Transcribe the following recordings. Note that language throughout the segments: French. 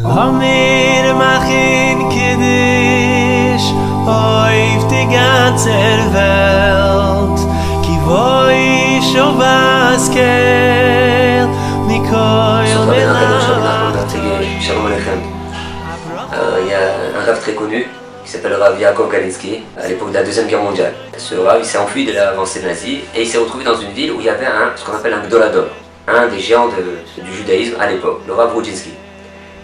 Amir machin kiddish auf die ganze Welt ki voi shovaskel Mikoyel Shalom Aleichem. Il y a un Rav très connu qui s'appelle Rav Yaakov Galinsky à l'époque de la Deuxième Guerre mondiale. Ce Rav il s'est enfui de l'avancée nazie et il s'est retrouvé dans une ville où il y avait ce qu'on appelle un Gdolador, un des géants du judaïsme à l'époque, le Rav Rudzinski.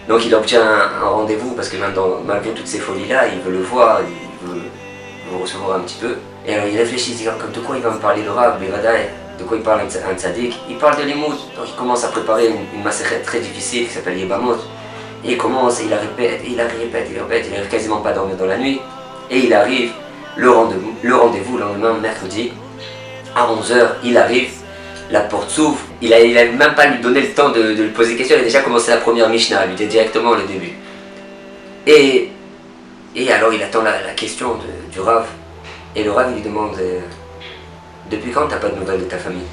Donc il obtient un rendez-vous parce que malgré toutes ces folies-là, il veut le voir, il veut le recevoir un petit peu. Et alors il réfléchit, il dit comme de quoi il va me parler le Rav, Bevadaï, de quoi il parle un tzaddik. Il parle de l'imout, donc il commence à préparer une maserhet très difficile qui s'appelle Yebamot. Et il commence, et il la répète, et il n'arrive quasiment pas à dormir dans la nuit. Et il arrive, le rendez-vous le lendemain, mercredi, à 11h, il arrive, la porte s'ouvre, il a même pas lui donné le temps de lui poser des questions, il a déjà commencé la première Mishnah, il était directement le début. Et alors il attend la question du Rav, et le Rav il lui demande depuis quand t'as pas de nouvelles de ta famille?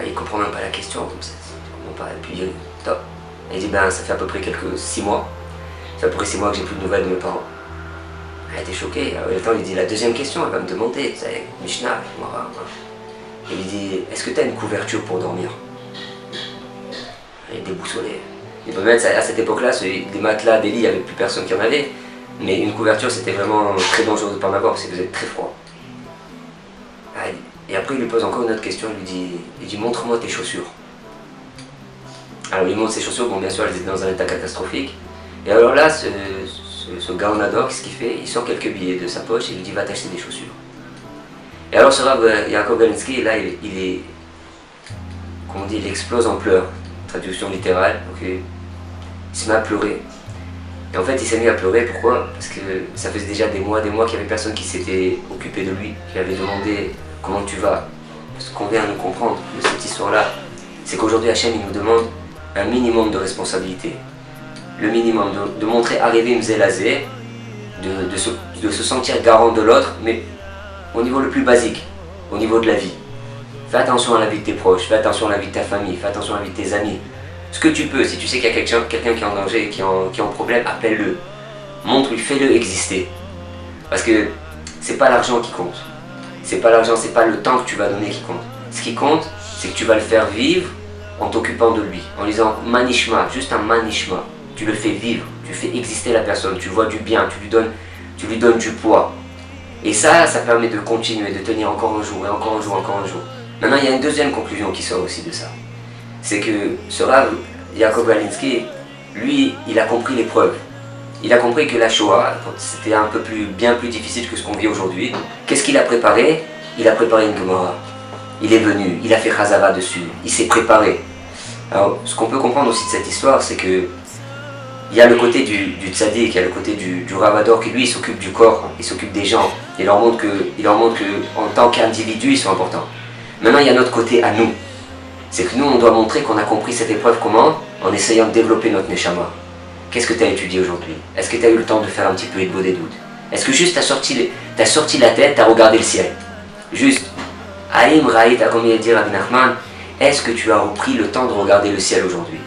Il comprend même pas la question, comme ça, il comprend pas, et puis top. Et il dit ben ça fait à peu près 6 mois, ça fait à peu près 6 mois que j'ai plus de nouvelles de mes parents. Elle était choquée, alors il dit la deuxième question, elle va me demander, vous savez, Mishnah, il lui dit, est-ce que tu as une couverture pour dormir? Il est déboussolé. Il peut mettre, à cette époque-là, des matelas, des lits, il n'y avait plus personne qui en avait. Mais une couverture, c'était vraiment très dangereux de ne pas en avoir parce que vous êtes très froid. Et après, il lui pose encore une autre question, il lui dit montre-moi tes chaussures. Alors il lui montre ses chaussures, bon bien sûr, elles étaient dans un état catastrophique. Et alors là, ce Gaonador, ce qu'il fait, il sort quelques billets de sa poche et il lui dit va t'acheter des chaussures. Et alors ce Rav Yaakov Galinsky, là, il explose en pleurs, traduction littérale, donc il se met à pleurer. Et en fait, il s'est mis à pleurer, pourquoi? Parce que ça faisait déjà des mois qu'il n'y avait personne qui s'était occupé de lui, qui avait demandé comment tu vas. Ce qu'on vient de comprendre de cette histoire-là, c'est qu'aujourd'hui Hachem, il nous demande un minimum de responsabilité. Le minimum, de montrer arriver Mzelazé, de se sentir garant de l'autre, mais au niveau le plus basique, au niveau de la vie. Fais attention à la vie de tes proches, fais attention à la vie de ta famille, fais attention à la vie de tes amis. Ce que tu peux, si tu sais qu'il y a quelqu'un qui est en danger, qui est en problème, appelle-le. Montre-lui, fais-le exister. Parce que c'est pas l'argent qui compte. C'est pas l'argent, c'est pas le temps que tu vas donner qui compte. Ce qui compte, c'est que tu vas le faire vivre en t'occupant de lui. En disant manishma, juste un manishma. Tu le fais vivre, tu fais exister la personne, tu vois du bien, tu lui donnes du poids. Et ça permet de continuer, de tenir encore un jour, et encore un jour, encore un jour. Maintenant, il y a une deuxième conclusion qui sort aussi de ça. C'est que ce Rav Yaakov Galinsky, lui, il a compris l'épreuve. Il a compris que la Shoah, c'était bien plus difficile que ce qu'on vit aujourd'hui. Qu'est-ce qu'il a préparé? Il a préparé une Gemara. Il est venu, il a fait Chazara dessus, il s'est préparé. Alors, ce qu'on peut comprendre aussi de cette histoire, c'est que il y a le côté du tzaddik, il y a le côté du Ravador qui lui s'occupe du corps, il s'occupe des gens, il leur montre que en tant qu'individu ils sont importants. Maintenant il y a notre côté à nous, c'est que nous on doit montrer qu'on a compris cette épreuve comment? En essayant de développer notre neshama. Qu'est-ce que tu as étudié aujourd'hui? Est-ce que tu as eu le temps de faire un petit peu Edbo des doutes? Est-ce que juste tu as sorti la tête, tu as regardé le ciel? Juste, Aïm Raït, comme il dit Rabbi Nachman, est-ce que tu as repris le temps de regarder le ciel aujourd'hui?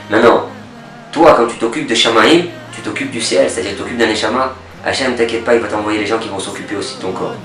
Maintenant, toi, quand tu t'occupes de Shamaïm, tu t'occupes du ciel, c'est-à-dire tu t'occupes d'un Neshama. Hachem, t'inquiète pas, il va t'envoyer les gens qui vont s'occuper aussi de ton corps.